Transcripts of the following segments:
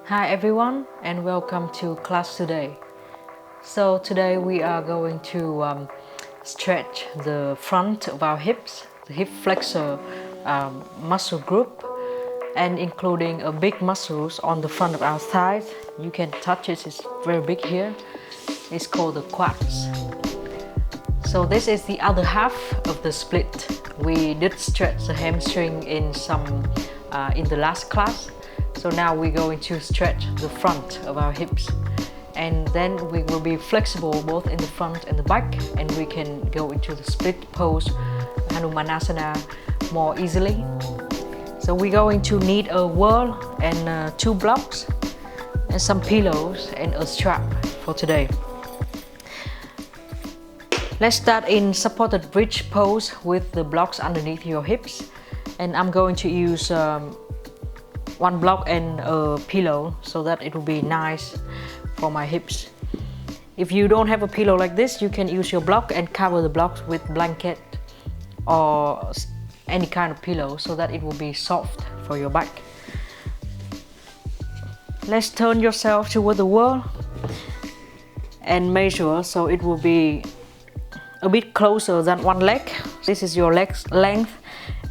Hi everyone and welcome to class today. So today we are going to stretch the front of our hips, the hip flexor muscle group, and including a big muscles on the front of our thighs. You can touch it, it's very big here. It's called the quads. So this is the other half of the split. We did stretch the hamstring in the last class. So now we're going to stretch the front of our hips, and then we will be flexible both in the front and the back, and we can go into the split pose, Hanumanasana, more easily. So we're going to need a wall and 2 blocks and some pillows and a strap for today. Let's start in supported bridge pose with the blocks underneath your hips, and I'm going to use 1 block and a pillow so that it will be nice for my hips. If you don't have a pillow like this, you can use your block and cover the blocks with blanket or any kind of pillow so that it will be soft for your back. Let's turn yourself toward the wall and measure so it will be a bit closer than one leg. This is your leg's length.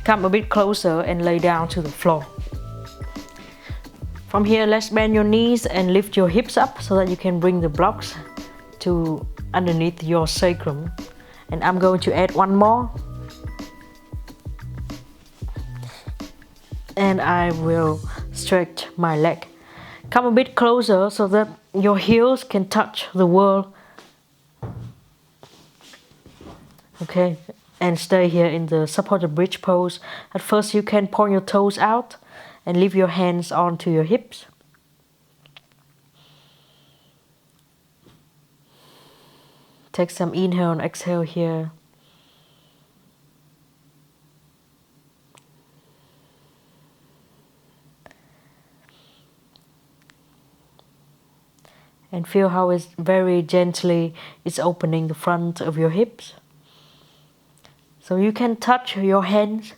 Come a bit closer and lay down to the floor. From here, let's bend your knees and lift your hips up so that you can bring the blocks to underneath your sacrum. And I'm going to add 1 more. And I will stretch my leg. Come a bit closer so that your heels can touch the wall. Okay, and stay here in the supported bridge pose. At first you can point your toes out and leave your hands onto your hips. Take some inhale and exhale here. And feel how it's very gently it's opening the front of your hips. So you can touch your hands.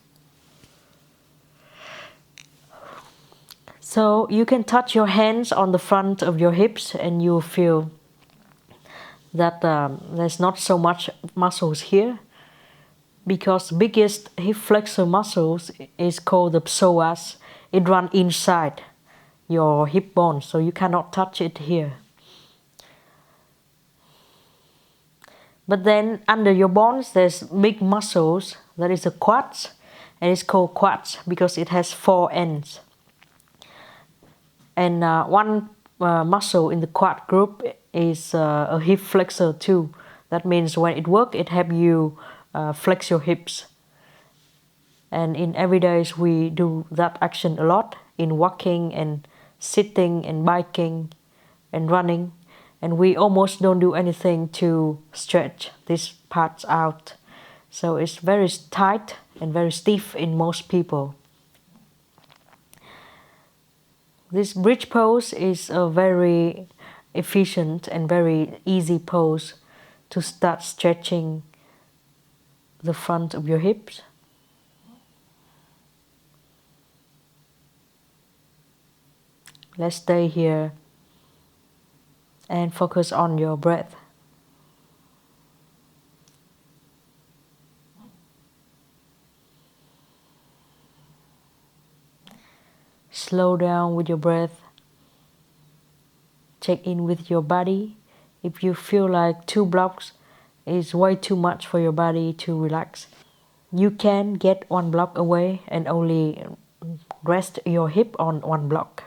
So you can touch your hands on the front of your hips and you'll feel that there's not so much muscles here, because the biggest hip flexor muscles is called the psoas. It runs inside your hip bone, so you cannot touch it here. But then under your bones there's big muscles, that is the quads, and it's called quads because it has 4 ends. And one muscle in the quad group is a hip flexor too. That means when it works, it helps you flex your hips. And in everyday we do that action a lot in walking and sitting and biking and running. And we almost don't do anything to stretch these parts out. So it's very tight and very stiff in most people. This bridge pose is a very efficient and very easy pose to start stretching the front of your hips. Let's stay here and focus on your breath. Slow down with your breath. Check in with your body. If you feel like 2 blocks is way too much for your body to relax, you can get 1 block away and only rest your hip on 1 block.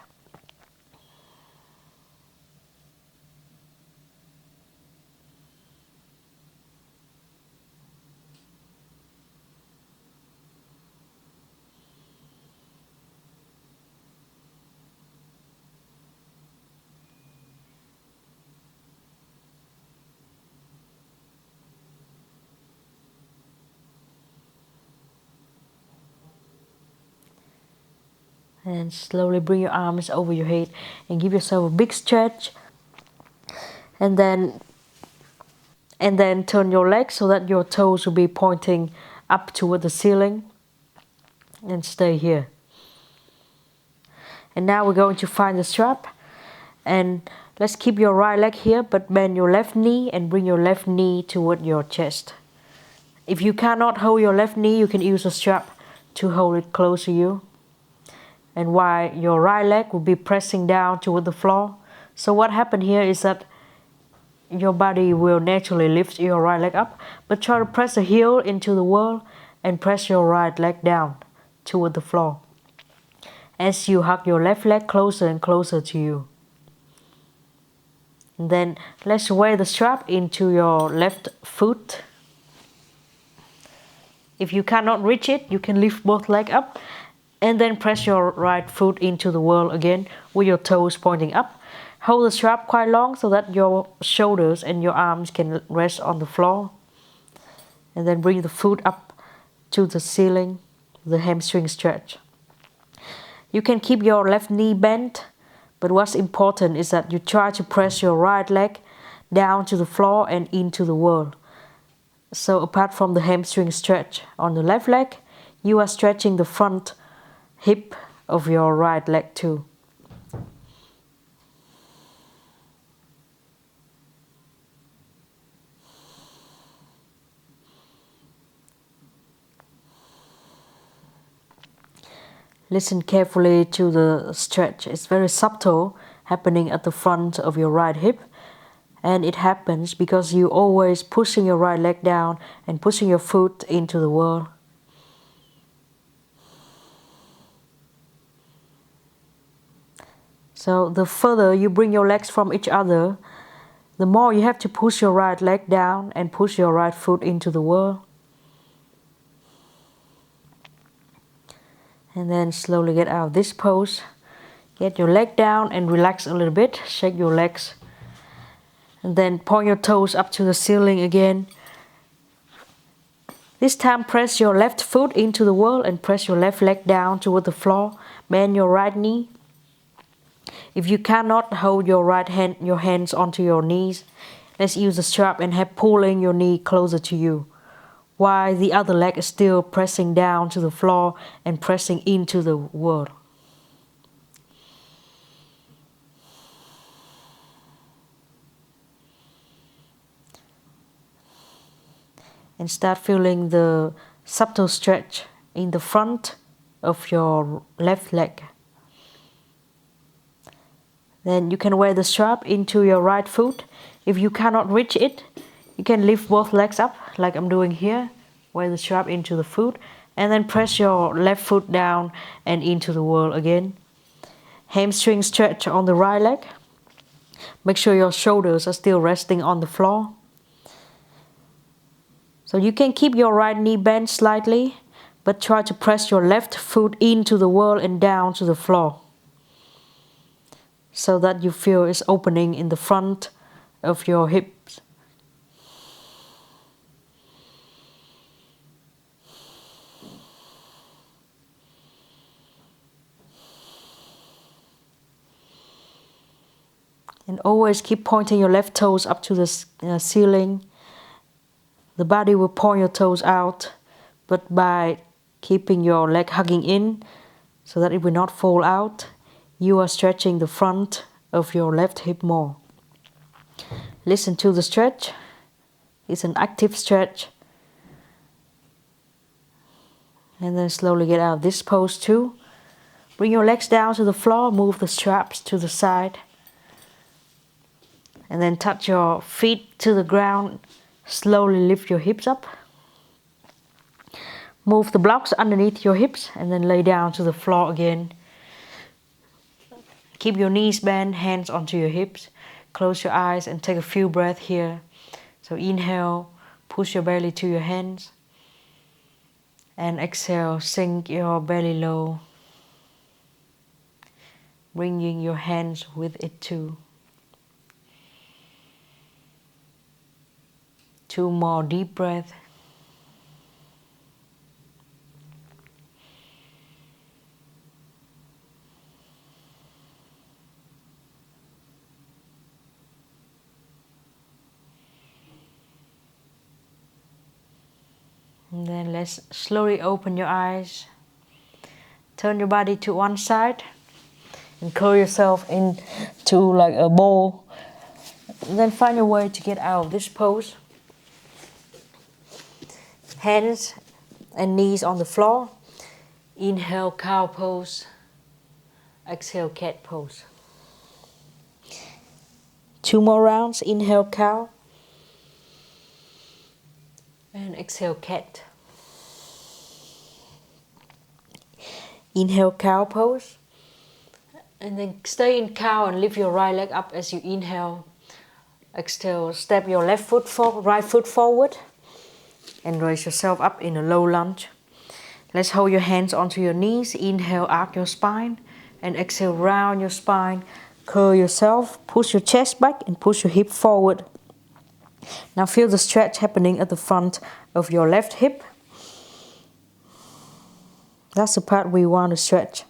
And slowly bring your arms over your head and give yourself a big stretch. And then turn your legs so that your toes will be pointing up toward the ceiling. And stay here. And now we're going to find the strap. And let's keep your right leg here, but bend your left knee and bring your left knee toward your chest. If you cannot hold your left knee, you can use a strap to hold it close to you. And while your right leg will be pressing down toward the floor. So what happened here is that your body will naturally lift your right leg up, but try to press the heel into the wall and press your right leg down toward the floor as you hug your left leg closer and closer to you. And then let's wear the strap into your left foot. If you cannot reach it, you can lift both legs up and then press your right foot into the wall again with your toes pointing up. Hold the strap quite long so that your shoulders and your arms can rest on the floor. And then bring the foot up to the ceiling, the hamstring stretch. You can keep your left knee bent, but what's important is that you try to press your right leg down to the floor and into the wall. So apart from the hamstring stretch on the left leg, you are stretching the front hip of your right leg too. Listen carefully to the stretch. It's very subtle, happening at the front of your right hip. And it happens because you always pushing your right leg down and pushing your foot into the wall. So the further you bring your legs from each other, the more you have to push your right leg down and push your right foot into the wall. And then slowly get out of this pose. Get your leg down and relax a little bit. Shake your legs. And then point your toes up to the ceiling again. This time press your left foot into the wall and press your left leg down toward the floor. Bend your right knee. If you cannot hold your your hands onto your knees, let's use the strap and have pulling your knee closer to you, while the other leg is still pressing down to the floor and pressing into the wall. And start feeling the subtle stretch in the front of your left leg. Then you can wear the strap into your right foot. If you cannot reach it, you can lift both legs up like I'm doing here. Wear the strap into the foot and then press your left foot down and into the wall again. Hamstring stretch on the right leg. Make sure your shoulders are still resting on the floor. So you can keep your right knee bent slightly, but try to press your left foot into the wall and down to the floor, so that you feel it's opening in the front of your hips. And always keep pointing your left toes up to the ceiling. The body will point your toes out, but by keeping your leg hugging in so that it will not fall out, you are stretching the front of your left hip more. Listen to the stretch. It's an active stretch. And then slowly get out of this pose too. Bring your legs down to the floor, move the straps to the side. And then touch your feet to the ground. Slowly lift your hips up. Move the blocks underneath your hips and then lay down to the floor again. Keep your knees bent, hands onto your hips. Close your eyes and take a few breaths here. So inhale, push your belly to your hands. And exhale, sink your belly low. Bringing your hands with it too. 2 more deep breaths. And then let's slowly open your eyes. Turn your body to one side. and curl yourself into like a ball. And then find your way to get out of this pose. Hands and knees on the floor. Inhale, cow pose. Exhale, cat pose. 2 more rounds. Inhale, cow. And exhale, cat. Inhale, cow pose. And then stay in cow and lift your right leg up as you inhale. Exhale, step your right foot forward. And raise yourself up in a low lunge. Let's hold your hands onto your knees. Inhale, arc your spine. And exhale, round your spine. Curl yourself. Push your chest back and push your hip forward. Now feel the stretch happening at the front of your left hip. That's the part we want to stretch.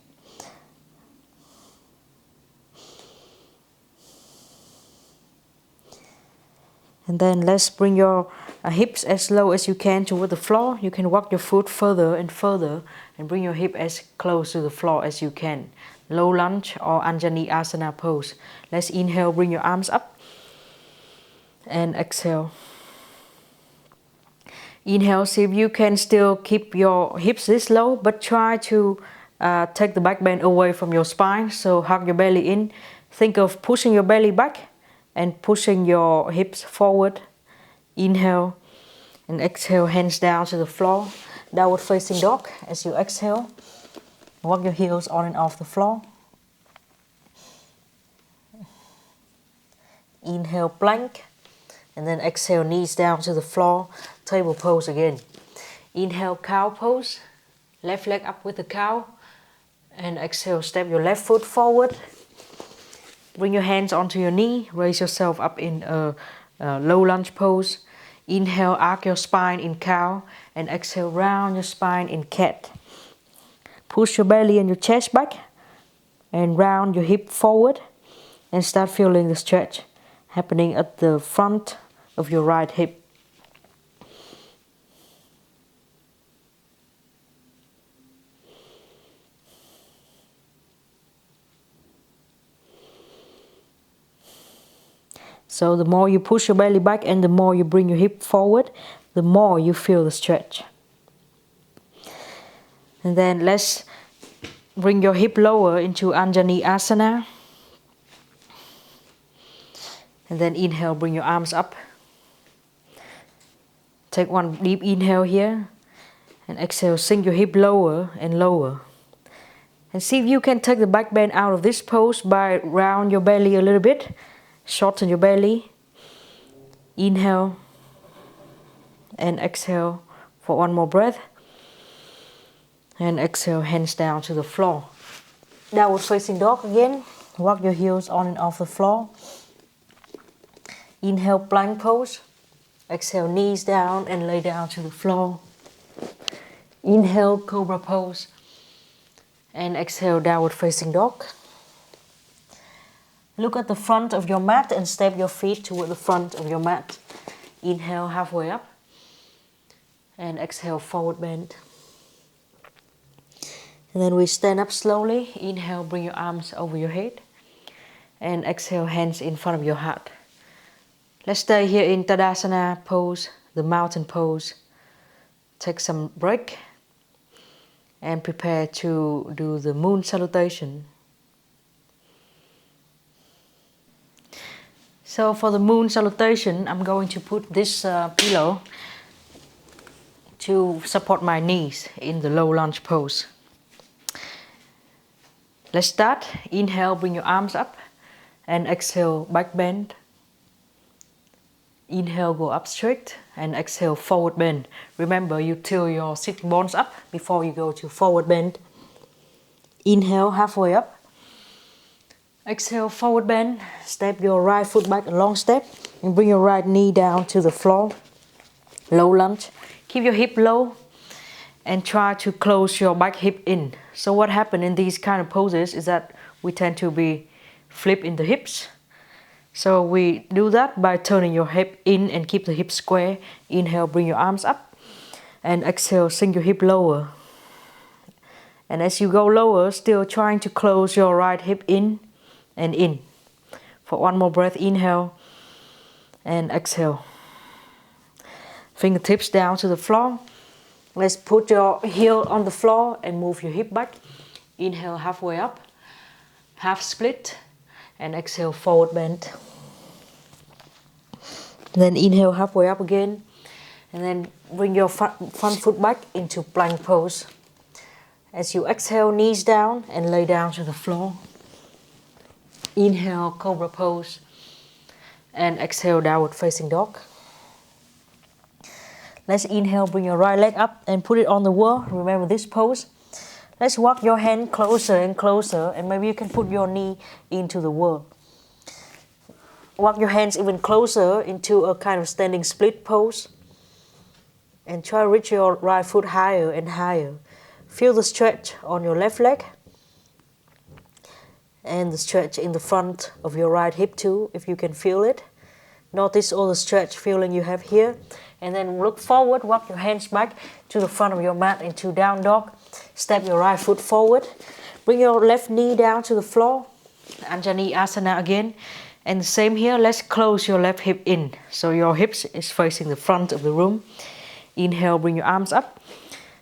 And then let's bring your hips as low as you can toward the floor. You can walk your foot further and further and bring your hip as close to the floor as you can. Low lunge or Hanumanasana pose. Let's inhale, bring your arms up. And exhale. Inhale, see if you can still keep your hips this low, but try to take the back bend away from your spine. So hug your belly in. Think of pushing your belly back and pushing your hips forward. Inhale and exhale, hands down to the floor. Downward facing dog as you exhale. Walk your heels on and off the floor. Inhale, plank. And then exhale, knees down to the floor. Table pose again. Inhale, cow pose. Left leg up with the cow. And exhale, step your left foot forward. Bring your hands onto your knee. Raise yourself up in a low lunge pose. Inhale, arc your spine in cow. And exhale, round your spine in cat. Push your belly and your chest back. And round your hip forward. And start feeling the stretch happening at the front of your right hip. So the more you push your belly back and the more you bring your hip forward, the more you feel the stretch. And then let's bring your hip lower into Hanumanasana. And then inhale, bring your arms up. Take one deep inhale here. And exhale, sink your hip lower and lower. And see if you can take the back bend out of this pose by round your belly a little bit. Shorten your belly. Inhale. And exhale for one more breath. And exhale, hands down to the floor. Downward facing dog again. Walk your heels on and off the floor. Inhale, plank pose. Exhale, knees down and lay down to the floor. Inhale, cobra pose. And exhale, downward facing dog. Look at the front of your mat and step your feet toward the front of your mat. Inhale, halfway up. And exhale, forward bend. And then we stand up slowly. Inhale, bring your arms over your head. And exhale, hands in front of your heart. Let's stay here in Tadasana pose, the mountain pose. Take some break and prepare to do the moon salutation. So for the moon salutation, I'm going to put this pillow to support my knees in the low lunge pose. Let's start. Inhale, bring your arms up and exhale, back bend. Inhale, go up straight and exhale, forward bend. Remember, you tilt your sitting bones up before you go to forward bend. Inhale, halfway up. Exhale, forward bend. Step your right foot back a long step and bring your right knee down to the floor. Low lunge. Keep your hip low and try to close your back hip in. So what happens in these kind of poses is that we tend to be flip in the hips. So we do that by turning your hip in and keep the hip square. Inhale, bring your arms up. And exhale, sink your hip lower. And as you go lower, still trying to close your right hip in and in. For one more breath, inhale and exhale. Fingertips down to the floor. Let's put your heel on the floor and move your hip back. Inhale halfway up, half split, and exhale forward bend. Then inhale halfway up again, and then bring your front foot back into plank pose. As you exhale, knees down and lay down to the floor. Inhale, cobra pose, and exhale, downward facing dog. Let's inhale, bring your right leg up and put it on the wall. Remember this pose. Let's walk your hand closer and closer, and maybe you can put your knee into the wall. Walk your hands even closer into a kind of standing split pose. And try to reach your right foot higher and higher. Feel the stretch on your left leg. And the stretch in the front of your right hip too, if you can feel it. Notice all the stretch feeling you have here. And then look forward, walk your hands back to the front of your mat into down dog. Step your right foot forward. Bring your left knee down to the floor. Hanumanasana again. And the same here, let's close your left hip in. So your hips is facing the front of the room. Inhale, bring your arms up.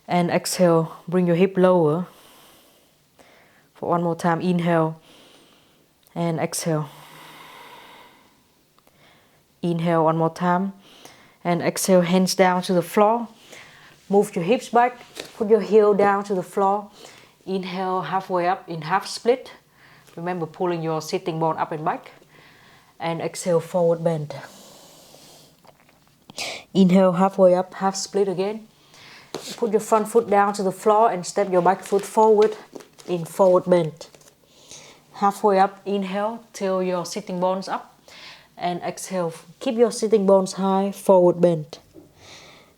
And exhale, bring your hip lower. For one more time, inhale. And exhale. Inhale one more time. And exhale, hands down to the floor. Move your hips back. Put your heel down to the floor. Inhale, halfway up in half split. Remember pulling your sitting bone up and back. And exhale, forward bend. Inhale, halfway up, half split again. Put your front foot down to the floor and step your back foot forward in forward bend. Halfway up, inhale till your sitting bones up. And exhale, keep your sitting bones high, forward bend.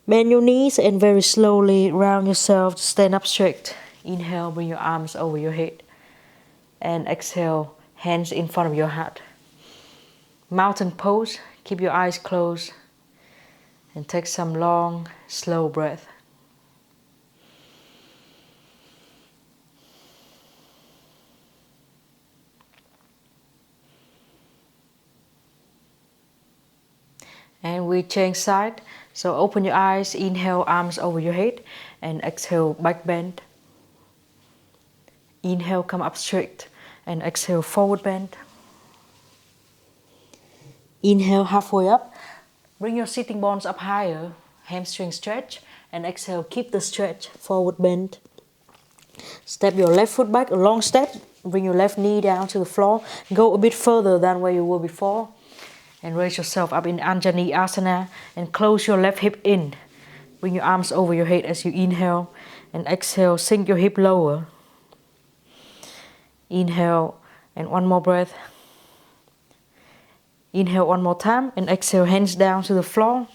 Bend your knees and very slowly round yourself to stand up straight. Inhale, bring your arms over your head. And exhale, hands in front of your heart. Mountain pose, keep your eyes closed. And take some long, slow breath. And we change side. So open your eyes, inhale, arms over your head. And exhale, back bend. Inhale, come up straight. And exhale, forward bend. Inhale, halfway up. Bring your sitting bones up higher. Hamstring stretch. And exhale, keep the stretch, forward bend. Step your left foot back, a long step. Bring your left knee down to the floor. Go a bit further than where you were before. And raise yourself up in Hanumanasana and close your left hip in. Bring your arms over your head as you inhale. And exhale, sink your hip lower. Inhale and one more breath. Inhale one more time and exhale, hands down to the floor.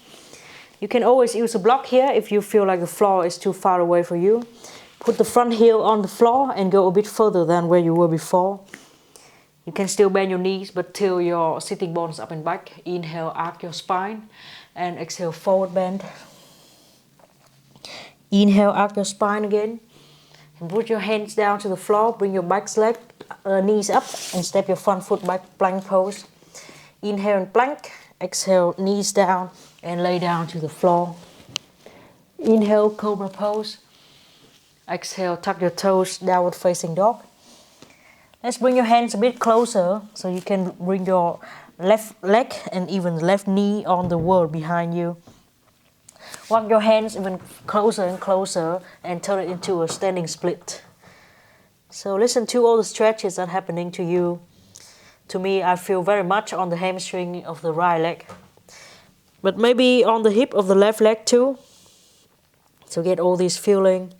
You can always use a block here if you feel like the floor is too far away for you. Put the front heel on the floor and go a bit further than where you were before. You can still bend your knees, but till your sitting bones up and back. Inhale, arc your spine. And exhale, forward bend. Inhale, arc your spine again. And put your hands down to the floor. Bring your back leg, knees up. And step your front foot back, plank pose. Inhale and plank. Exhale, knees down. And lay down to the floor. Inhale, cobra pose. Exhale, tuck your toes, downward facing dog. Let's bring your hands a bit closer so you can bring your left leg and even left knee on the wall behind you. Walk your hands even closer and closer and turn it into a standing split. So listen to all the stretches that are happening to you. To me, I feel very much on the hamstring of the right leg. But maybe on the hip of the left leg too. So get all this feeling.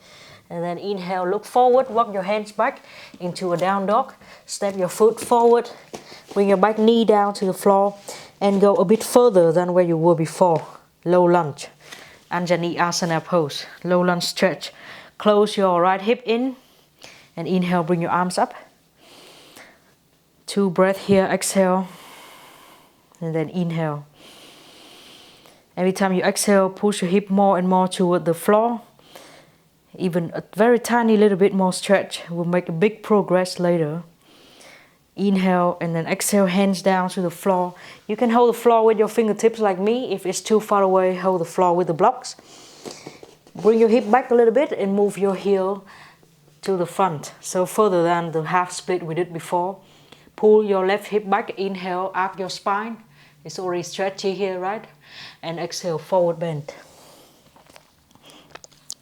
And then inhale, look forward, walk your hands back into a down dog. Step your foot forward, bring your back knee down to the floor and go a bit further than where you were before. Low lunge, Hanumanasana pose, low lunge stretch. Close your right hip in and inhale, bring your arms up. 2 breaths here, exhale and then inhale. Every time you exhale, push your hip more and more toward the floor. Even a very tiny little bit more stretch will make a big progress later. Inhale and then exhale, hands down to the floor. You can hold the floor with your fingertips like me. If it's too far away, hold the floor with the blocks. Bring your hip back a little bit and move your heel to the front. So further than the half split we did before. Pull your left hip back, inhale, arc your spine. It's already stretchy here, right? And exhale, forward bend.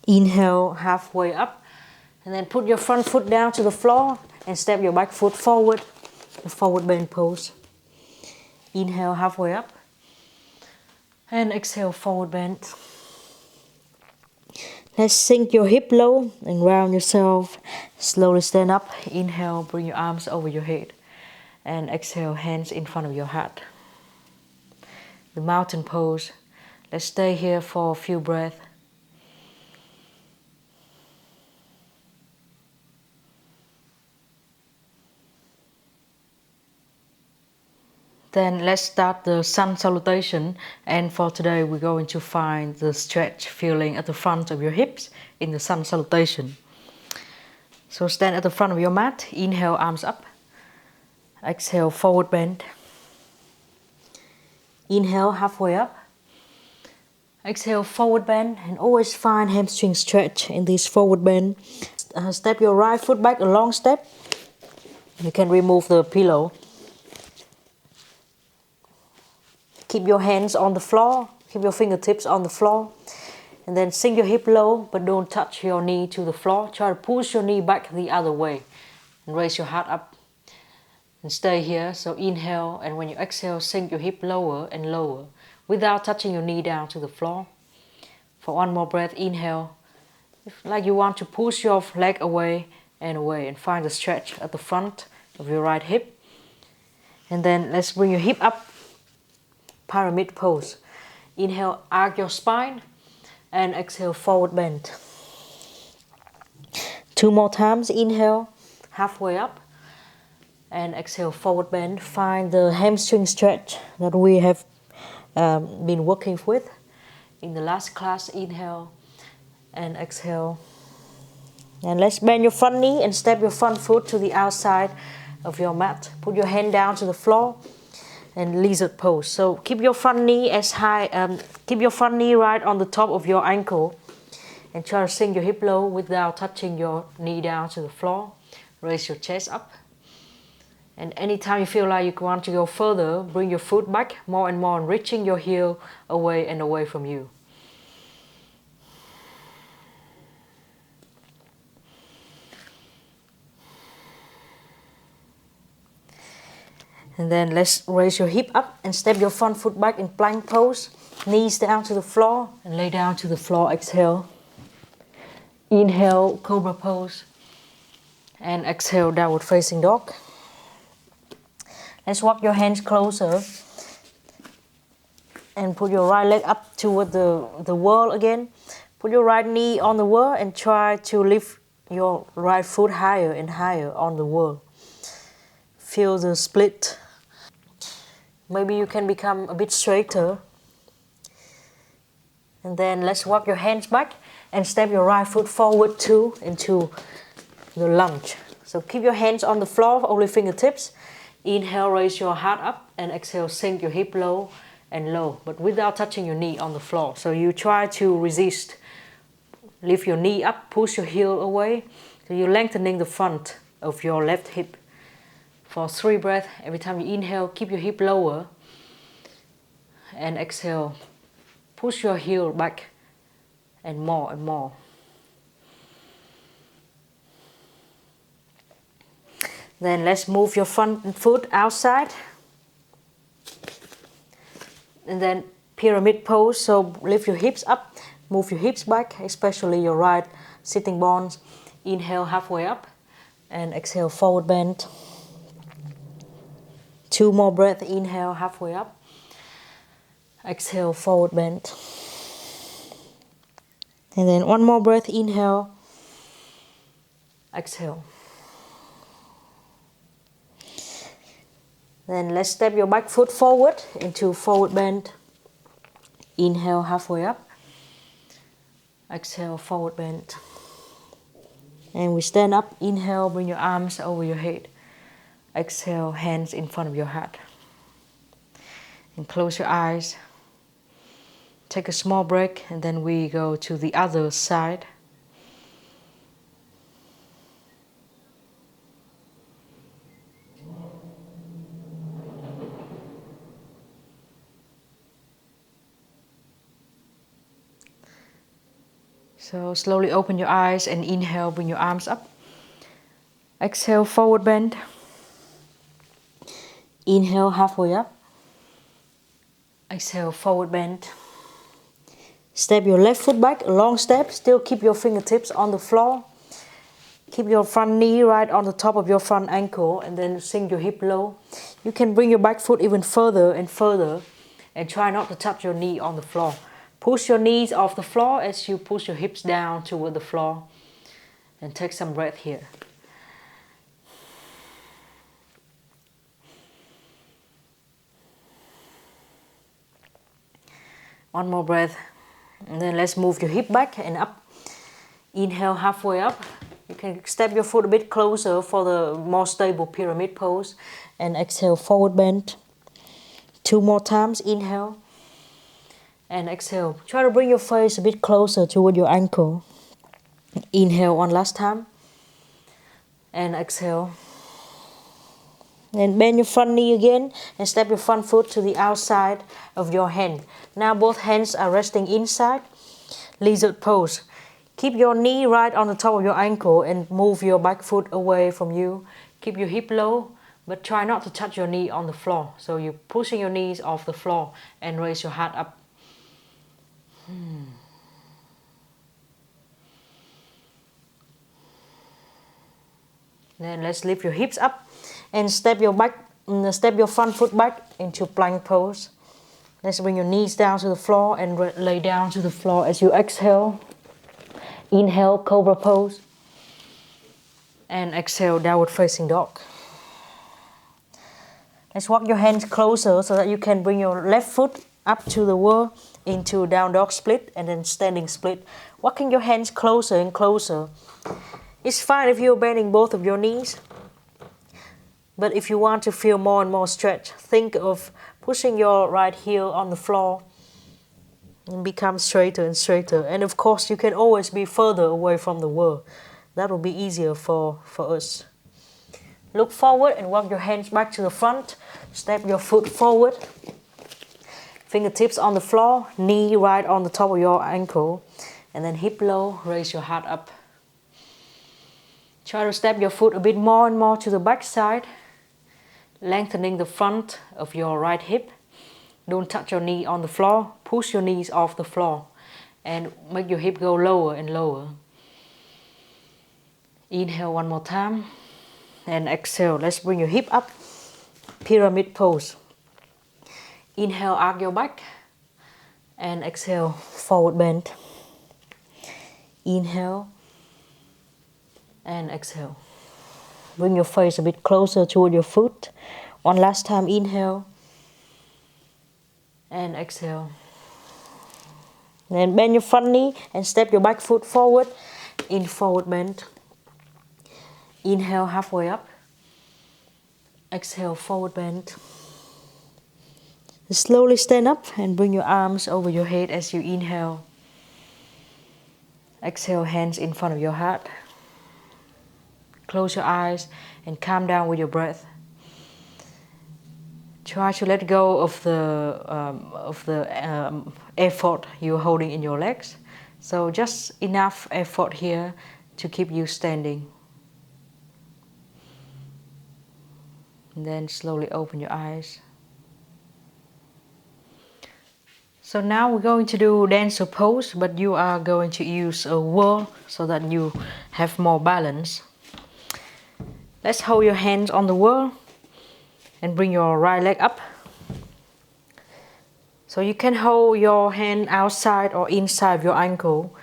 Inhale, halfway up. And then put your front foot down to the floor and step your back foot forward. The forward bend pose. Inhale, halfway up. And exhale, forward bend. Let's sink your hip low and round yourself. Slowly stand up. Inhale, bring your arms over your head. And exhale, hands in front of your heart. The mountain pose. Let's stay here for a few breaths. Then let's start the sun salutation, and for today we're going to find the stretch feeling at the front of your hips in the sun salutation. So stand at the front of your mat, inhale, arms up, exhale, forward bend, inhale, halfway up, exhale, forward bend, and always find hamstring stretch in this forward bend. Step your right foot back, a long step. You can remove the pillow. Keep your hands on the floor, keep your fingertips on the floor, and then sink your hip low, but don't touch your knee to the floor. Try to push your knee back the other way, and raise your heart up, and stay here. So inhale, and when you exhale, sink your hip lower and lower, without touching your knee down to the floor. For one more breath, inhale, like you want to push your leg away, and find the stretch at the front of your right hip. And then let's bring your hip up. Pyramid pose. Inhale, arc your spine, and exhale, forward bend. 2 more times. Inhale, halfway up, and exhale, forward bend. Find the hamstring stretch that we have been working with in the last class. Inhale and exhale. And let's bend your front knee and step your front foot to the outside of your mat. Put your hand down to the floor. And lizard pose. So keep your front knee as high, keep your front knee right on the top of your ankle, and try to sink your hip low without touching your knee down to the floor. Raise your chest up, and anytime you feel like you want to go further, bring your foot back more and more, and reaching your heel away and away from you. And then let's raise your hip up and step your front foot back in plank pose. Knees down to the floor and lay down to the floor. Exhale. Inhale, cobra pose. And exhale, downward facing dog. Let's walk your hands closer. And put your right leg up toward the wall again. Put your right knee on the wall and try to lift your right foot higher and higher on the wall. Feel the split. Maybe you can become a bit straighter. And then let's walk your hands back and step your right foot forward too into the lunge. So keep your hands on the floor, only fingertips. Inhale, raise your heart up, and exhale, sink your hip low and low, but without touching your knee on the floor. So you try to resist. Lift your knee up, push your heel away. So you're lengthening the front of your left hip. For 3 breaths, every time you inhale, keep your hip lower. And exhale, push your heel back and more and more. Then let's move your front foot outside. And then pyramid pose, so lift your hips up, move your hips back, especially your right sitting bones. Inhale, halfway up, and exhale, forward bend. 2 more breaths. Inhale, halfway up. Exhale, forward bend. And then 1 more breath. Inhale. Exhale. Then let's step your back foot forward into forward bend. Inhale, halfway up. Exhale, forward bend. And we stand up. Inhale, bring your arms over your head. Exhale, hands in front of your heart. And close your eyes. Take a small break, and then we go to the other side. So slowly open your eyes and inhale, bring your arms up. Exhale, forward bend. Inhale, halfway up. Exhale, forward bend. Step your left foot back, a long step. Still keep your fingertips on the floor. Keep your front knee right on the top of your front ankle, and then sink your hip low. You can bring your back foot even further and further, and try not to touch your knee on the floor. Push your knees off the floor as you push your hips down toward the floor. And take some breath here. One more breath. And then let's move your hip back and up. Inhale, halfway up. You can step your foot a bit closer for the more stable pyramid pose. And exhale, forward bend. 2 more times. Inhale. And exhale. Try to bring your face a bit closer toward your ankle. Inhale one last time. And exhale. And bend your front knee again and step your front foot to the outside of your hand. Now both hands are resting inside. Lizard pose. Keep your knee right on the top of your ankle and move your back foot away from you. Keep your hip low, but try not to touch your knee on the floor. So you're pushing your knees off the floor and raise your heart up. Then let's lift your hips up and step your front foot back into plank pose. Let's bring your knees down to the floor and lay down to the floor as you exhale. Inhale, cobra pose. And exhale, downward facing dog. Let's walk your hands closer so that you can bring your left foot up to the wall into down dog split and then standing split. Walking your hands closer and closer. It's fine if you're bending both of your knees. But if you want to feel more and more stretch, think of pushing your right heel on the floor and become straighter and straighter. And of course, you can always be further away from the wall. That will be easier for us. Look forward and walk your hands back to the front. Step your foot forward. Fingertips on the floor, knee right on the top of your ankle. And then hip low, raise your heart up. Try to step your foot a bit more and more to the back side, lengthening the front of your right hip. Don't touch your knee on the floor. Push your knees off the floor and make your hip go lower and lower. Inhale one more time and exhale. Let's bring your hip up. Pyramid pose. Inhale, arch your back and exhale, forward bend. Inhale and exhale. Bring your face a bit closer toward your foot. One last time, inhale and exhale. Then bend your front knee and step your back foot forward in forward bend. Inhale, halfway up. Exhale, forward bend. Slowly stand up and bring your arms over your head as you inhale. Exhale, hands in front of your heart. Close your eyes and calm down with your breath. Try to let go of the effort you're holding in your legs. So just enough effort here to keep you standing. And then slowly open your eyes. So now we're going to do dancer pose, but you are going to use a whirl so that you have more balance. Let's hold your hands on the whirl and bring your right leg up. So you can hold your hand outside or inside of your ankle,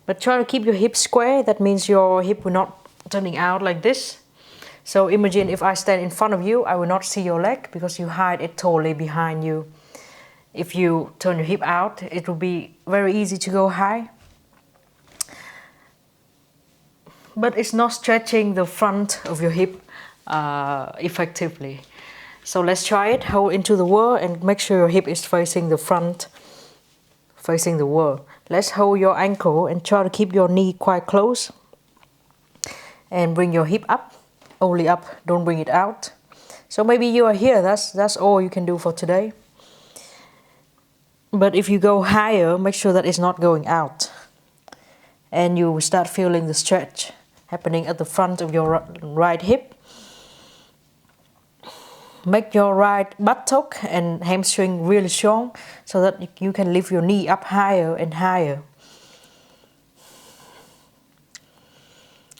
but try to keep your hips square. That means your hip will not turning out like this. So imagine if I stand in front of you, I will not see your leg because you hide it totally behind you. If you turn your hip out, it will be very easy to go high. but it's not stretching the front of your hip effectively. So let's try it. Hold into the wall and make sure your hip is facing the front, facing the wall. Let's hold your ankle and try to keep your knee quite close. And bring your hip up, only up, don't bring it out. So maybe you are here, that's all you can do for today. But if you go higher, make sure that it's not going out. And you start feeling the stretch happening at the front of your right hip. Make your right buttock and hamstring really strong so that you can lift your knee up higher and higher.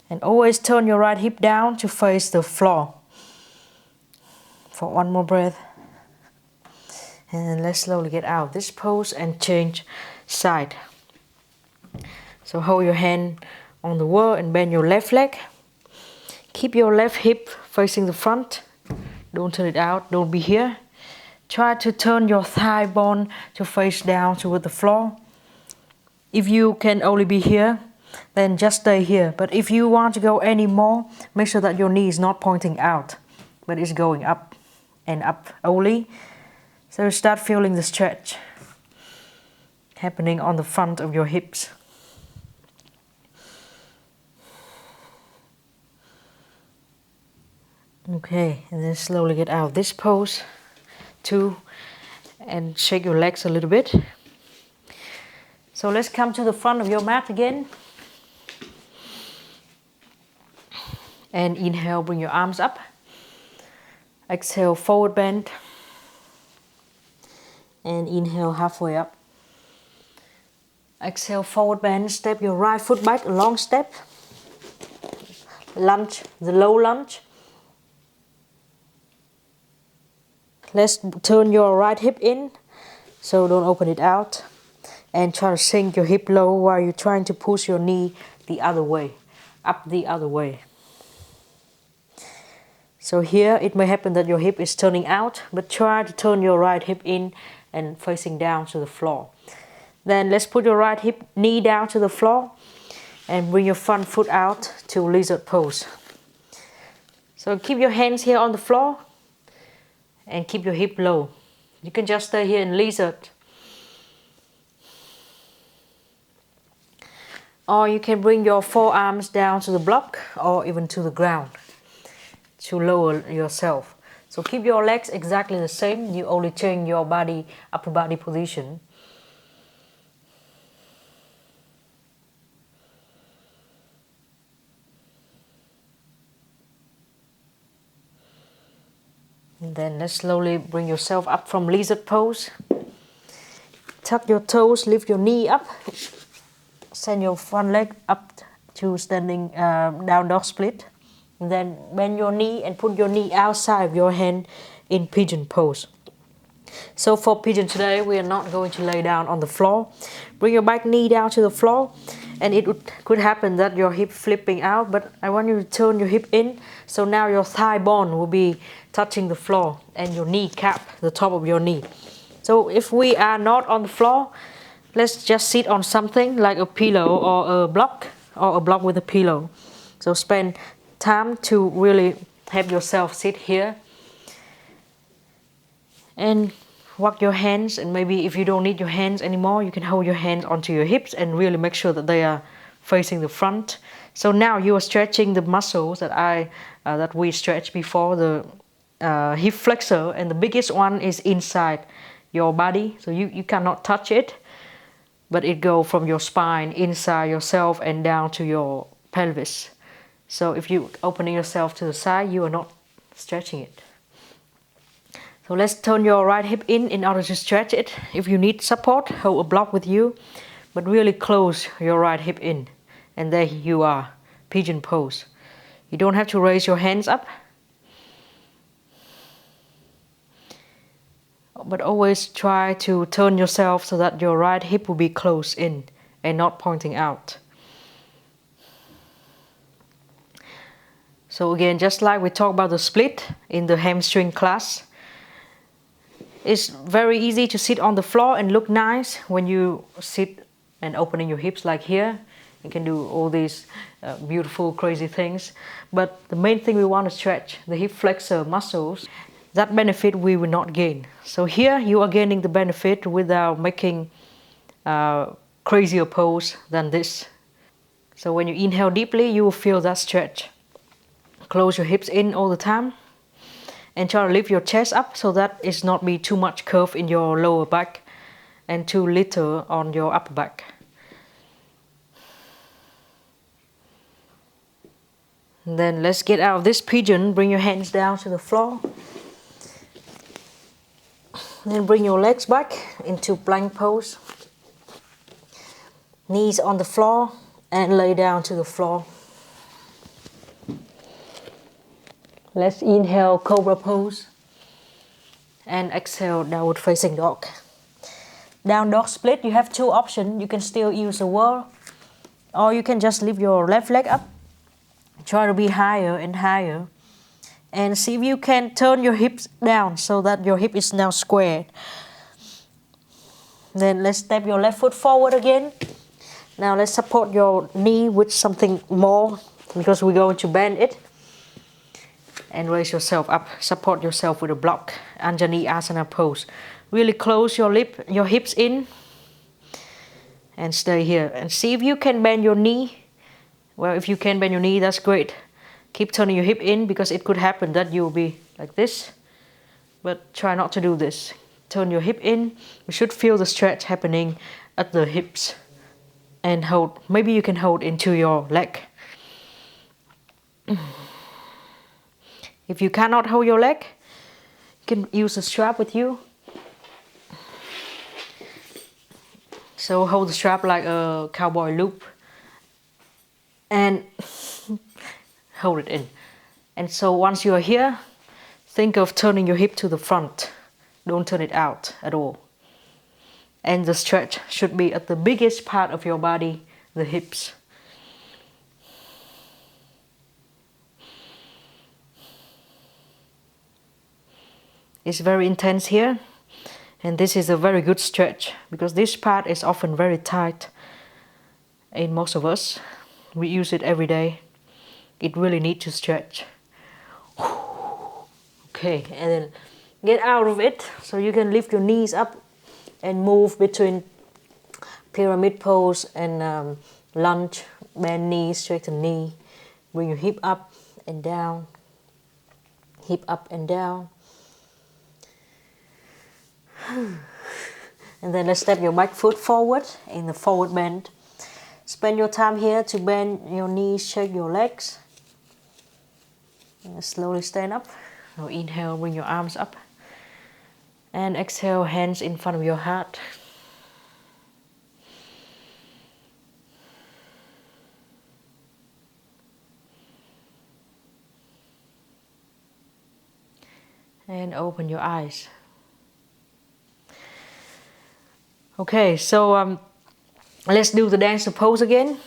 And always turn your right hip down to face the floor. For one more breath. And let's slowly get out this pose and change side. So hold your hand on the wall and bend your left leg. Keep your left hip facing the front. Don't turn it out, don't be here. Try to turn your thigh bone to face down toward the floor. If you can only be here, then just stay here. But if you want to go any more, make sure that your knee is not pointing out, but it's going up and up only. So start feeling the stretch happening on the front of your hips. Okay, and then slowly get out of this pose too, and shake your legs a little bit. So let's come to the front of your mat again. And inhale, bring your arms up. Exhale, forward bend. And inhale, halfway up. Exhale, forward bend. Step your right foot back, a long step. Lunge, the low lunge. Let's turn your right hip in, so don't open it out. And try to sink your hip low while you're trying to push your knee the other way, up the other way. So here it may happen that your hip is turning out, but try to turn your right hip in and facing down to the floor. Then let's put your right hip knee down to the floor and bring your front foot out to lizard pose. So keep your hands here on the floor and keep your hip low. You can just stay here in lizard. Or you can bring your forearms down to the block or even to the ground to lower yourself. So keep your legs exactly the same, you only change your body, upper body position. And then let's slowly bring yourself up from lizard pose. Tuck your toes, lift your knee up. Send your front leg up to standing down dog split. And then bend your knee and put your knee outside of your hand in pigeon pose. So for pigeon today, we are not going to lay down on the floor. Bring your back knee down to the floor. And it could happen that your hip flipping out, but I want you to turn your hip in. So now your thigh bone will be touching the floor and your knee cap, the top of your knee. So if we are not on the floor, let's just sit on something like a pillow or a block with a pillow. So spend time to really have yourself sit here and walk your hands, and maybe if you don't need your hands anymore, you can hold your hands onto your hips and really make sure that they are facing the front. So now you are stretching the muscles that we stretched before, the hip flexor, and the biggest one is inside your body, so you cannot touch it, but it goes from your spine inside yourself and down to your pelvis. So if you opening yourself to the side, you are not stretching it. So let's turn your right hip in order to stretch it. If you need support, hold a block with you, but really close your right hip in. And there you are, pigeon pose. You don't have to raise your hands up, but always try to turn yourself so that your right hip will be close in and not pointing out. So again, just like we talked about the split in the hamstring class, it's very easy to sit on the floor and look nice when you sit and opening your hips like here. You can do all these beautiful, crazy things. But the main thing we want to stretch, the hip flexor muscles, that benefit we will not gain. So here you are gaining the benefit without making crazier pose than this. So when you inhale deeply, you will feel that stretch. Close your hips in all the time and try to lift your chest up so that it's not be too much curve in your lower back and too little on your upper back. And then let's get out of this pigeon. Bring your hands down to the floor. Then bring your legs back into plank pose. Knees on the floor and lay down to the floor. Let's inhale cobra pose and exhale downward facing dog. Down dog split, you have two options. You can still use a whirl or you can just lift your left leg up. Try to be higher and higher. And see if you can turn your hips down so that your hip is now squared. Then let's step your left foot forward again. Now let's support your knee with something more because we're going to bend it. And raise yourself up. Support yourself with a block. Hanumanasana pose. Really close your hips in. And stay here. And see if you can bend your knee. Well, if you can bend your knee, that's great. Keep turning your hip in because it could happen that you'll be like this. But try not to do this. Turn your hip in. You should feel the stretch happening at the hips. And hold. Maybe you can hold into your leg. If you cannot hold your leg, you can use a strap with you. So hold the strap like a cowboy loop. And hold it in. And so once you are here, think of turning your hip to the front. Don't turn it out at all. And the stretch should be at the biggest part of your body, the hips. It's very intense here. And this is a very good stretch because this part is often very tight in most of us. We use it every day. It really needs to stretch. Okay, and then get out of it so you can lift your knees up and move between pyramid pose and lunge. Bend knees, straighten knee. Bring your hip up and down. Hip up and down. And then let's step your back foot forward in the forward bend. Spend your time here to bend your knees, shake your legs. And slowly stand up. Now inhale, bring your arms up. And exhale, hands in front of your heart. And open your eyes. Okay, so let's do the dancer pose again.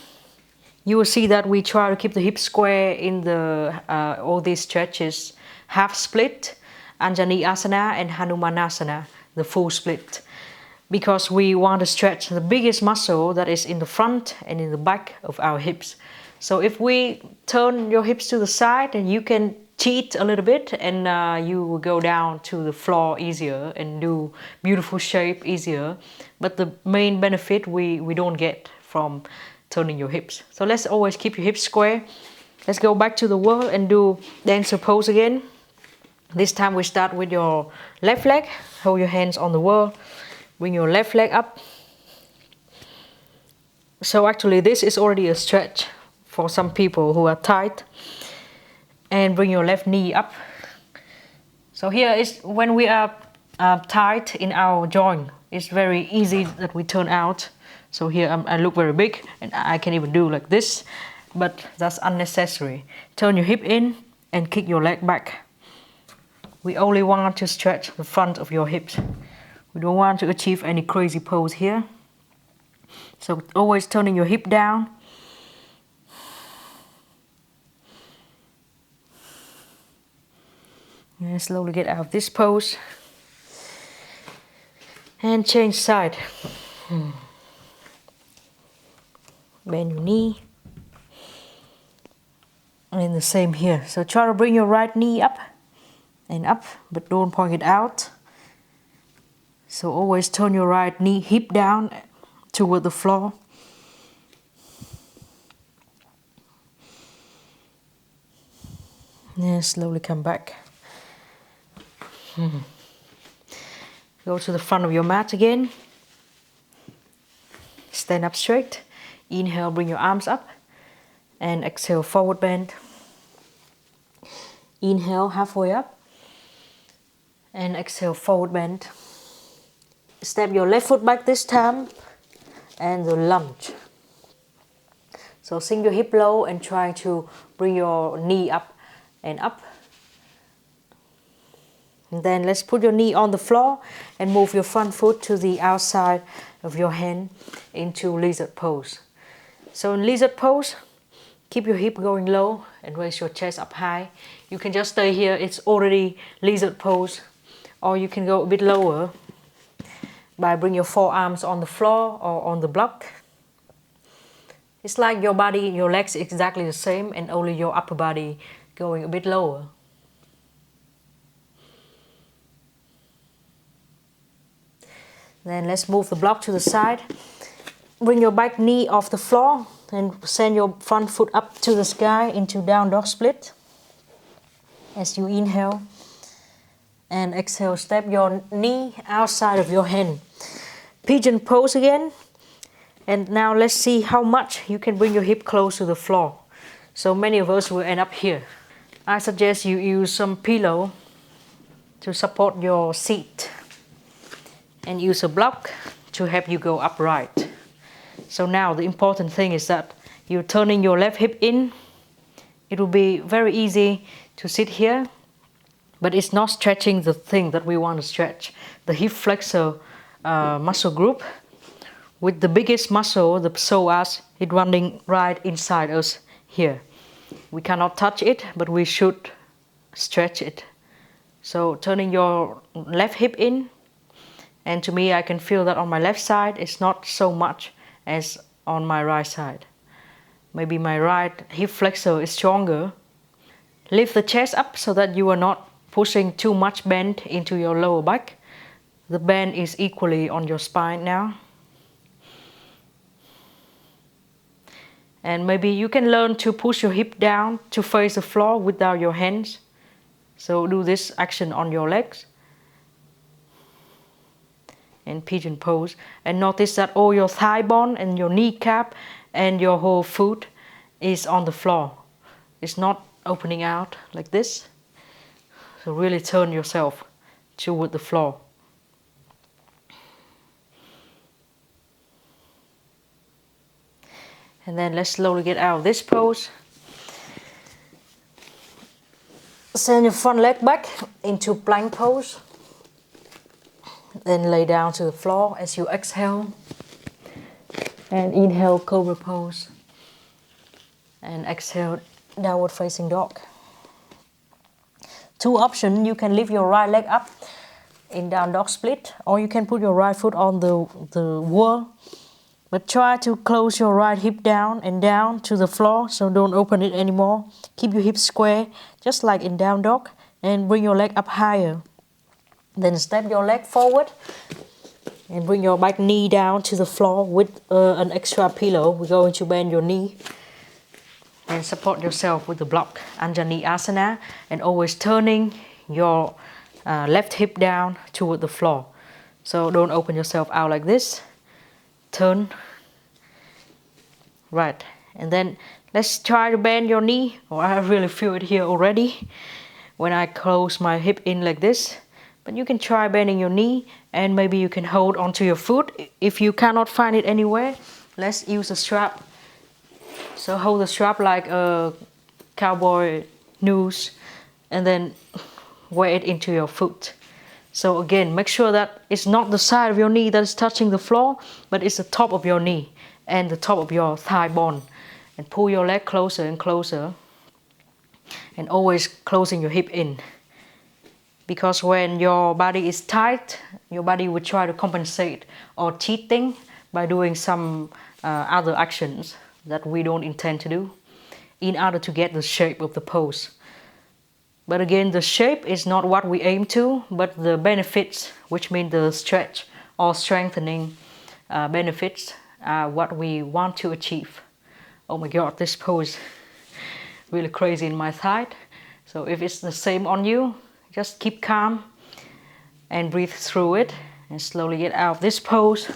You will see that we try to keep the hips square in the all these stretches. Half split, Hanumanasana and Hanumanasana, the full split. Because we want to stretch the biggest muscle that is in the front and in the back of our hips. So if we turn your hips to the side, and you can cheat a little bit and you will go down to the floor easier and do beautiful shape easier. But the main benefit we don't get from turning your hips. So let's always keep your hips square. Let's go back to the whirl and do dancer pose again. This time we start with your left leg. Hold your hands on the whirl. Bring your left leg up. So actually this is already a stretch for some people who are tight. And bring your left knee up. So here is when we are tight in our joint. It's very easy that we turn out. So here I look very big and I can even do like this. But that's unnecessary. Turn your hip in and kick your leg back. We only want to stretch the front of your hips. We don't want to achieve any crazy pose here. So always turning your hip down. And slowly get out of this pose. And change side. Bend your knee. And the same here. So try to bring your right knee up and up, but don't point it out. So always turn your right knee hip down toward the floor. Then slowly come back. Go to the front of your mat again. Stand up straight. Inhale, bring your arms up. And exhale, forward bend. Inhale, halfway up. And exhale, forward bend. Step your left foot back this time. And the lunge. So sink your hip low and try to bring your knee up and up. And then let's put your knee on the floor and move your front foot to the outside of your hand into lizard pose. So in lizard pose, keep your hip going low and raise your chest up high. You can just stay here, it's already lizard pose. Or you can go a bit lower by bring your forearms on the floor or on the block. It's like your body, your legs exactly the same and only your upper body going a bit lower. Then let's move the block to the side. Bring your back knee off the floor and send your front foot up to the sky into down dog split. As you inhale and exhale, step your knee outside of your hand. Pigeon pose again. And now let's see how much you can bring your hip close to the floor. So many of us will end up here. I suggest you use some pillow to support your seat. And use a block to help you go upright. So now the important thing is that you're turning your left hip in. It will be very easy to sit here, but it's not stretching the thing that we want to stretch. The hip flexor muscle group with the biggest muscle, the psoas, is running right inside us here. We cannot touch it, but we should stretch it. So turning your left hip in. And to me, I can feel that on my left side, it's not so much as on my right side. Maybe my right hip flexor is stronger. Lift the chest up so that you are not pushing too much bend into your lower back. The bend is equally on your spine now. And maybe you can learn to push your hip down to face the floor without your hands. So do this action on your legs. In pigeon pose, and notice that all your thigh bone and your kneecap and your whole foot is on the floor. It's not opening out like this. So really turn yourself toward the floor. And then let's slowly get out of this pose. Send your front leg back into plank pose. Then lay down to the floor as you exhale. And inhale, cobra pose. And exhale, downward facing dog. Two options, you can lift your right leg up in down dog split, or you can put your right foot on the wall. But try to close your right hip down and down to the floor, so don't open it anymore. Keep your hips square, just like in down dog, and bring your leg up higher. Then step your leg forward and bring your back knee down to the floor with an extra pillow. We're going to bend your knee and support yourself with the block. Hanumanasana, and always turning your left hip down toward the floor. So don't open yourself out like this. Turn. Right. And then let's try to bend your knee. Oh, I really feel it here already when I close my hip in like this. But you can try bending your knee, and maybe you can hold onto your foot. If you cannot find it anywhere, let's use a strap. So hold the strap like a cowboy noose and then wear it into your foot. So again, make sure that it's not the side of your knee that is touching the floor, but it's the top of your knee and the top of your thigh bone. And pull your leg closer and closer, and always closing your hip in. Because when your body is tight, your body will try to compensate or cheating by doing some other actions that we don't intend to do. in order to get the shape of the pose. But again, the shape is not what we aim to, but the benefits, which mean the stretch or strengthening benefits, are what we want to achieve. Oh my God, this pose really crazy in my thigh. So if it's the same on you, just keep calm and breathe through it and slowly get out of this pose.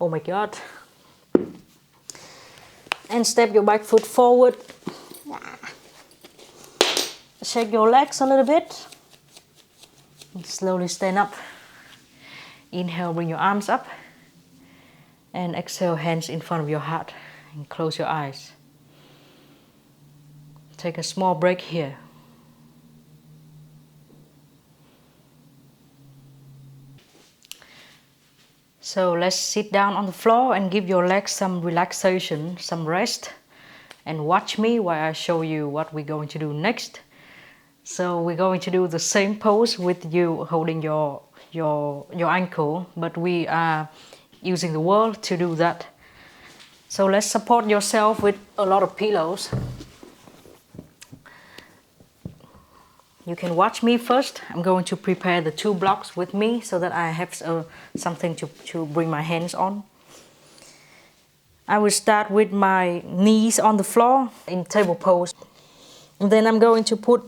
Oh my God. And step your back foot forward. Shake your legs a little bit. And slowly stand up. Inhale, bring your arms up. And exhale, hands in front of your heart. And close your eyes. Take a small break here. So let's sit down on the floor and give your legs some relaxation, some rest. And watch me while I show you what we're going to do next. So we're going to do the same pose with you holding your ankle, but we are using the wall to do that. So let's support yourself with a lot of pillows. You can watch me first. I'm going to prepare the 2 blocks with me so that I have something to bring my hands on. I will start with my knees on the floor in table pose. And then I'm going to put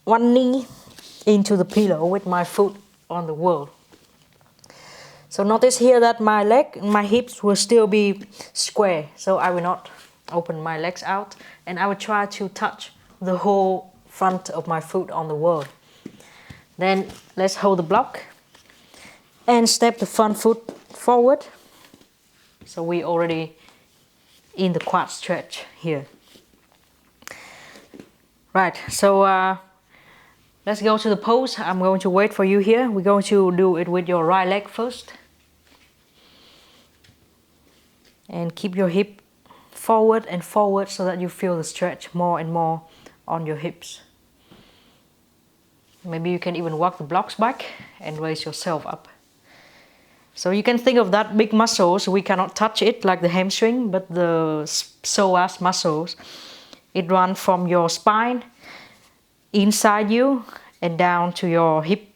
one knee into the pillow with my foot on the wall. So notice here that my hips will still be square. So I will not open my legs out. And I will try to touch the whole front of my foot on the wall. Then let's hold the block and step the front foot forward. So we already in the quad stretch here. Right, so let's go to the pose. I'm going to wait for you here. We're going to do it with your right leg first. And keep your hip forward and forward so that you feel the stretch more and more on your hips. Maybe you can even walk the blocks back and raise yourself up. So you can think of that big muscles, we cannot touch it like the hamstring, but the psoas muscles, it runs from your spine, inside you, and down to your hip.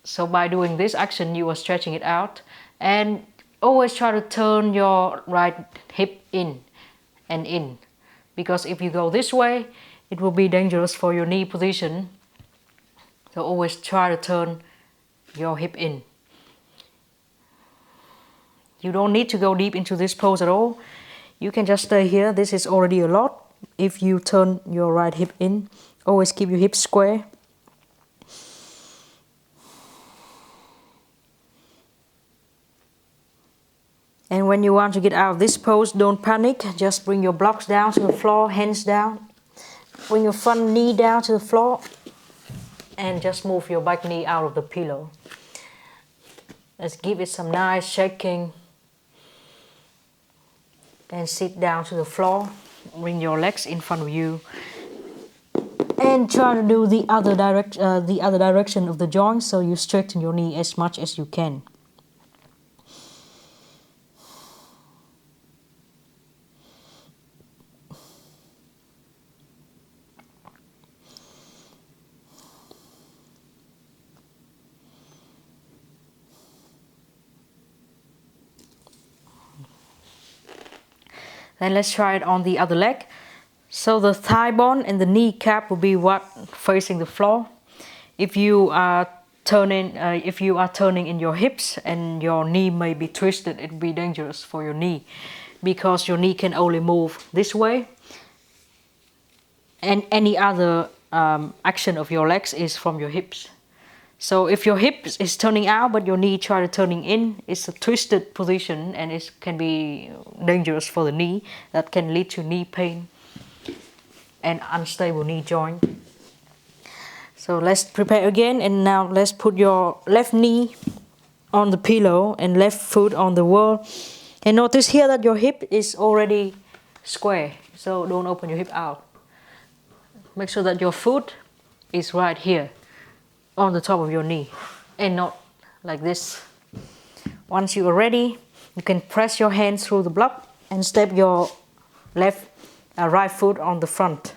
So by doing this action, you are stretching it out. And always try to turn your right hip in and in. Because if you go this way, it will be dangerous for your knee position. So always try to turn your hip in. You don't need to go deep into this pose at all. You can just stay here. This is already a lot. If you turn your right hip in, always keep your hips square. And when you want to get out of this pose, don't panic. Just bring your blocks down to the floor, hands down. Bring your front knee down to the floor. And just move your back knee out of the pillow. Let's give it some nice shaking. And sit down to the floor. Bring your legs in front of you. And try to do the other direction of the joint, so you straighten your knee as much as you can. Then let's try it on the other leg. So the thigh bone and the kneecap will be what facing the floor. If you are turning in your hips and your knee may be twisted, it will be dangerous for your knee, because your knee can only move this way. And any other action of your legs is from your hips. So if your hip is turning out but your knee try to turning in, it's a twisted position and it can be dangerous for the knee. That can lead to knee pain and unstable knee joint. So let's prepare again, and now let's put your left knee on the pillow and left foot on the wall. And notice here that your hip is already square, so don't open your hip out. Make sure that your foot is right here on the top of your knee and not like this. Once you are ready, you can press your hands through the block and step your left right foot on the front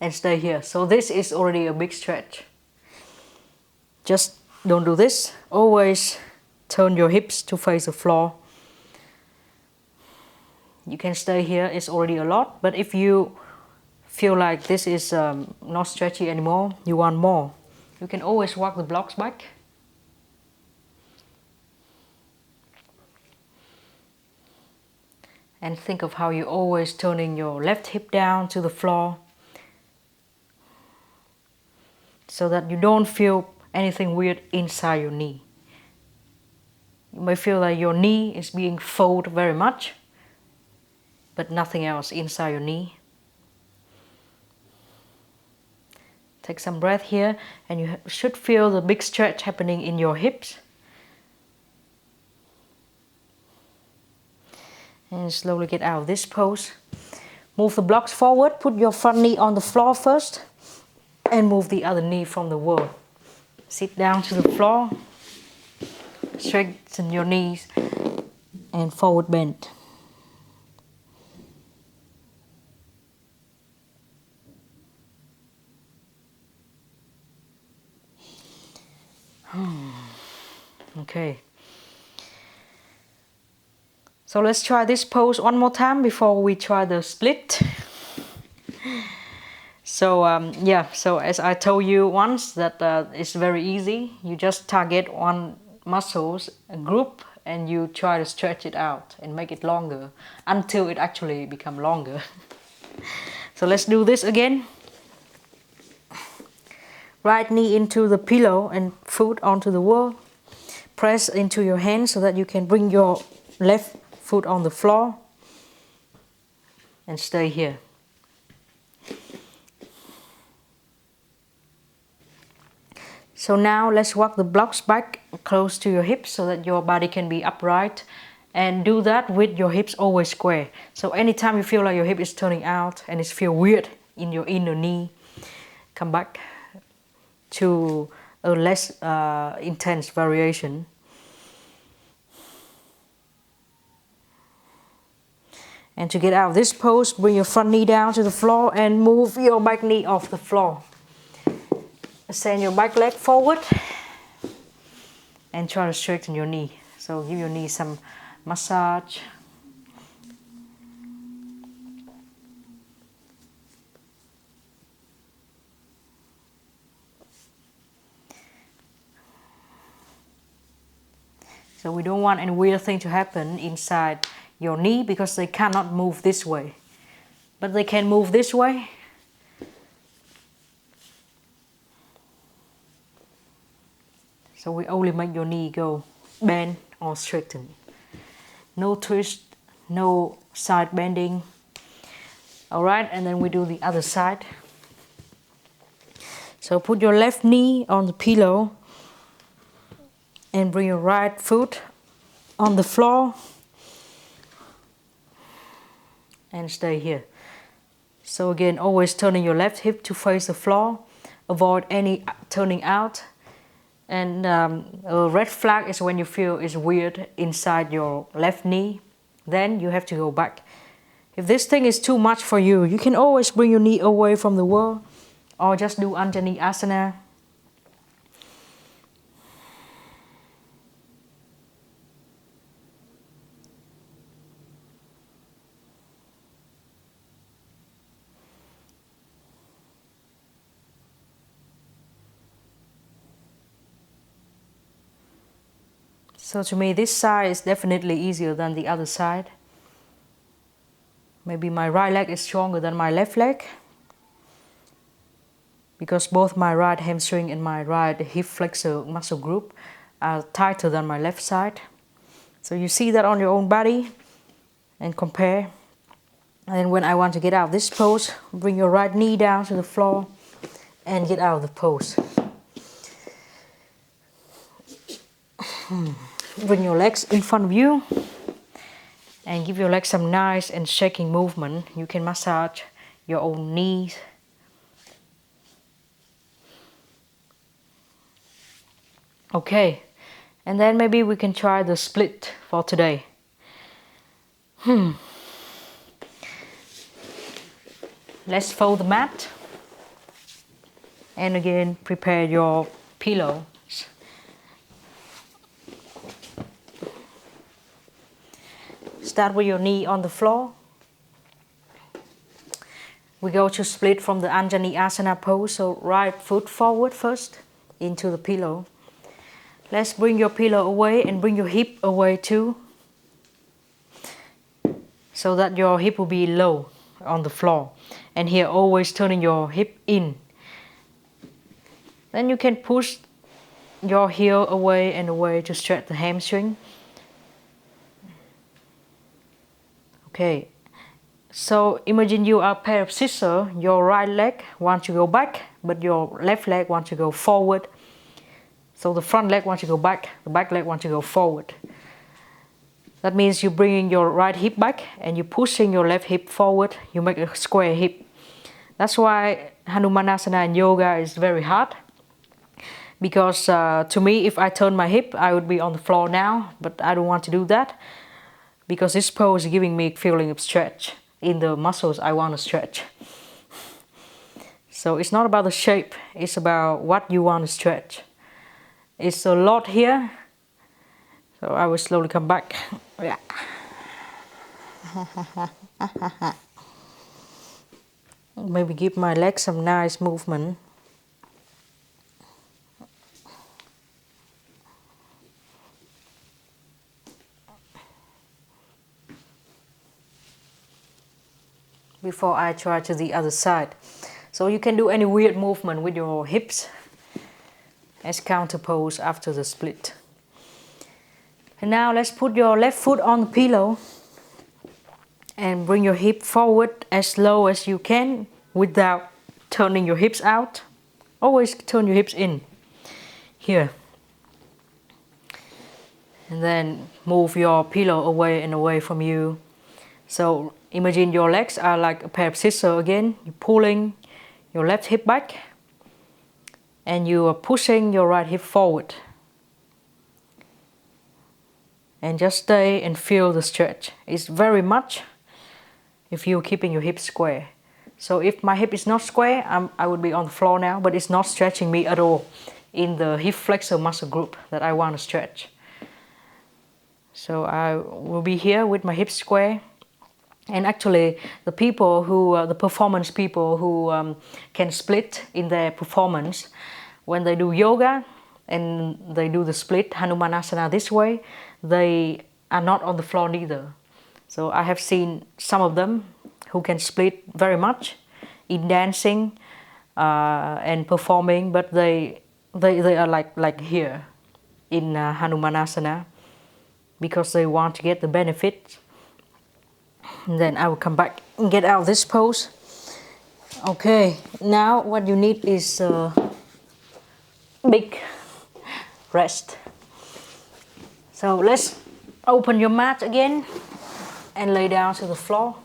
and stay here. So this is already a big stretch. Just don't do this. Always turn your hips to face the floor. You can stay here, it's already a lot, but if you feel like this is not stretchy anymore, you want more, you can always walk the blocks back. And think of how you're always turning your left hip down to the floor so that you don't feel anything weird inside your knee. You may feel that your knee is being folded very much, but nothing else inside your knee. Take some breath here, and you should feel the big stretch happening in your hips. And slowly get out of this pose. Move the blocks forward, put your front knee on the floor first, and move the other knee from the wall. Sit down to the floor, straighten your knees, and forward bend. Okay. So let's try this pose one more time before we try the split. So so as I told you once that it's very easy. You just target one muscles group and you try to stretch it out and make it longer until it actually becomes longer. So let's do this again. Right knee into the pillow and foot onto the wall. Press into your hand so that you can bring your left foot on the floor and stay here. So now let's walk the blocks back close to your hips so that your body can be upright, and do that with your hips always square. So anytime you feel like your hip is turning out and it feels weird in your inner knee, come back to a less intense variation. And to get out of this pose, bring your front knee down to the floor and move your back knee off the floor. Send your back leg forward and try to straighten your knee. So give your knee some massage. So we don't want any weird thing to happen inside your knee because they cannot move this way. But they can move this way. So we only make your knee go bend or straighten. No twist, no side bending. Alright, and then we do the other side. So put your left knee on the pillow and bring your right foot on the floor and stay here. So again, always turning your left hip to face the floor. Avoid any turning out. And a red flag is when you feel it's weird inside your left knee. Then you have to go back. If this thing is too much for you, you can always bring your knee away from the wall or just do Hanumanasana. So to me, this side is definitely easier than the other side. Maybe my right leg is stronger than my left leg, because both my right hamstring and my right hip flexor muscle group are tighter than my left side. So you see that on your own body and compare. And then when I want to get out of this pose, bring your right knee down to the floor and get out of the pose. Bring your legs in front of you and give your legs some nice and shaking movement. You can massage your own knees. Okay, and then maybe we can try the split for today. Let's fold the mat. And again, prepare your pillow. Start with your knee on the floor. We go to split from the Hanumanasana pose, so right foot forward first into the pillow. Let's bring your pillow away and bring your hip away too, so that your hip will be low on the floor. And here, always turning your hip in. Then you can push your heel away and away to stretch the hamstring. Okay, so imagine you are a pair of scissors. Your right leg wants to go back, but your left leg wants to go forward. So the front leg wants to go back, the back leg wants to go forward. That means you're bringing your right hip back and you're pushing your left hip forward. You make a square hip. That's why Hanumanasana in yoga is very hard. Because to me, if I turn my hip, I would be on the floor now, but I don't want to do that. Because this pose is giving me a feeling of stretch in the muscles I want to stretch. So it's not about the shape, it's about what you want to stretch. It's a lot here, so I will slowly come back. Yeah. Maybe give my legs some nice movement. Before I try to the other side. So you can do any weird movement with your hips as counter pose after the split. And now let's put your left foot on the pillow and bring your hip forward as low as you can without turning your hips out. Always turn your hips in. Here. And then move your pillow away and away from you. So imagine your legs are like a pair of scissors again. You're pulling your left hip back and you are pushing your right hip forward. And just stay and feel the stretch. It's very much if you're keeping your hips square. So if my hip is not square, I would be on the floor now, but it's not stretching me at all in the hip flexor muscle group that I want to stretch. So I will be here with my hips square. And actually, the people who, the performance people who can split in their performance, when they do yoga and they do the split Hanumanasana this way, they are not on the floor neither. So I have seen some of them who can split very much in dancing and performing, but they are like here in Hanumanasana because they want to get the benefit. And then I will come back and get out of this pose. Okay, now what you need is a big rest. So let's open your mat again and lay down to the floor.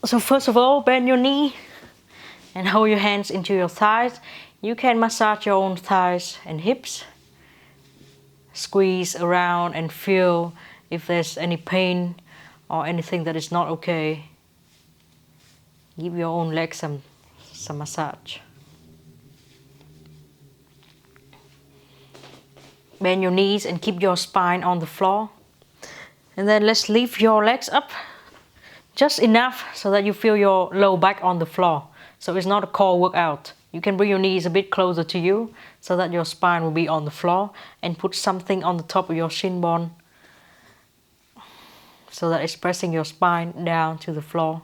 So first of all, bend your knee and hold your hands into your thighs. You can massage your own thighs and hips. Squeeze around and feel if there's any pain or anything that is not okay. Give your own legs some massage. Bend your knees and keep your spine on the floor. And then let's lift your legs up just enough so that you feel your low back on the floor. So it's not a core workout. You can bring your knees a bit closer to you so that your spine will be on the floor, and put something on the top of your shin bone so that it's pressing your spine down to the floor.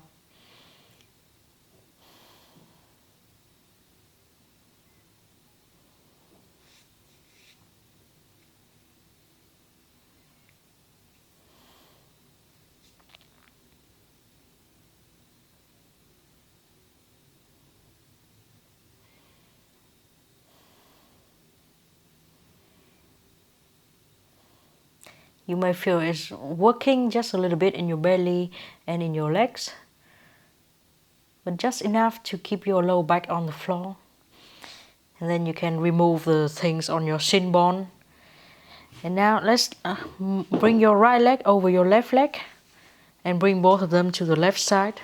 You may feel it's working just a little bit in your belly and in your legs, but just enough to keep your low back on the floor. And then you can remove the things on your shin bone. And now let's bring your right leg over your left leg and bring both of them to the left side.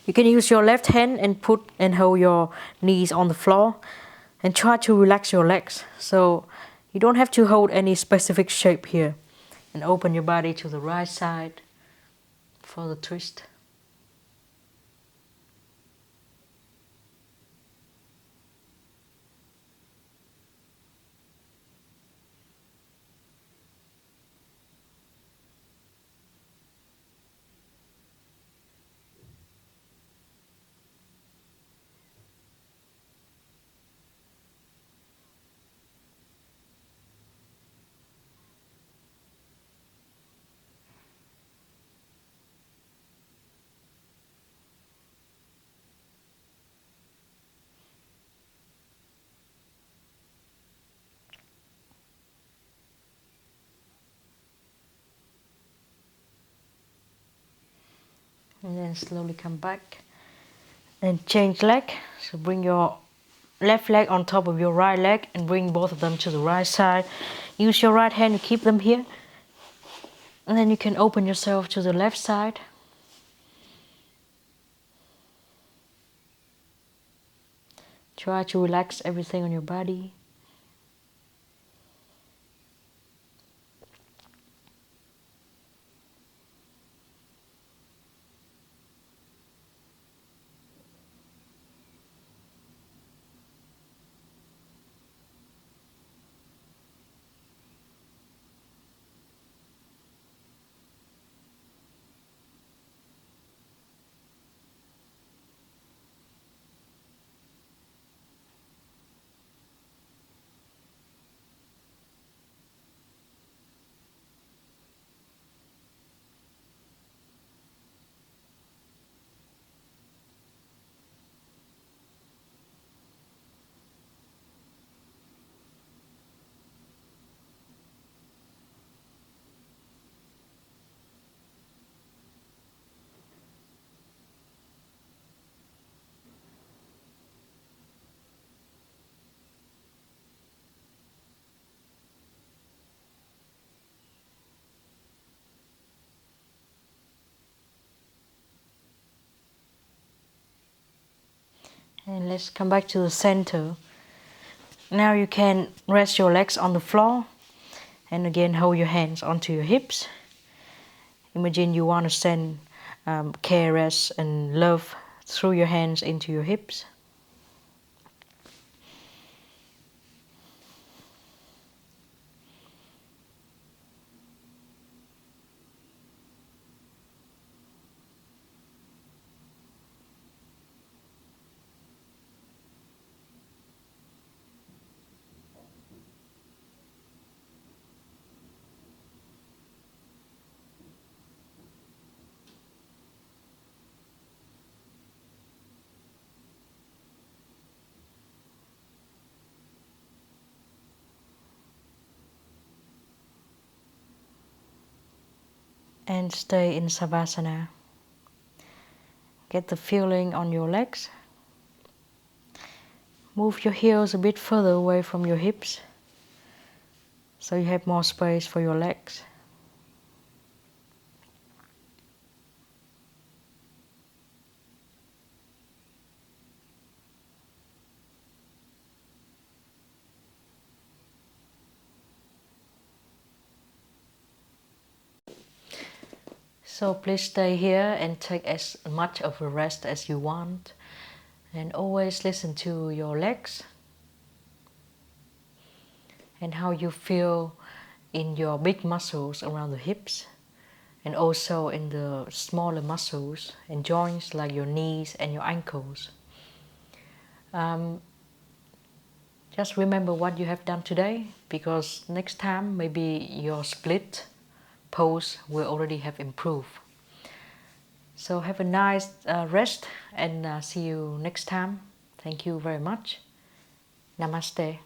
You can use your left hand and hold your knees on the floor and try to relax your legs. So you don't have to hold any specific shape here. And open your body to the right side for the twist. And then slowly come back and change leg. So bring your left leg on top of your right leg and bring both of them to the right side. Use your right hand to keep them here. And then you can open yourself to the left side. Try to relax everything on your body. And let's come back to the center. Now you can rest your legs on the floor and again hold your hands onto your hips. Imagine you want to send caress and love through your hands into your hips. And stay in Savasana. Get the feeling on your legs. Move your heels a bit further away from your hips so you have more space for your legs. So please stay here and take as much of a rest as you want. And always listen to your legs and how you feel in your big muscles around the hips and also in the smaller muscles and joints like your knees and your ankles. Just remember what you have done today, because next time maybe your split pose will already have improved. So have a nice rest and see you next time. Thank you very much. Namaste.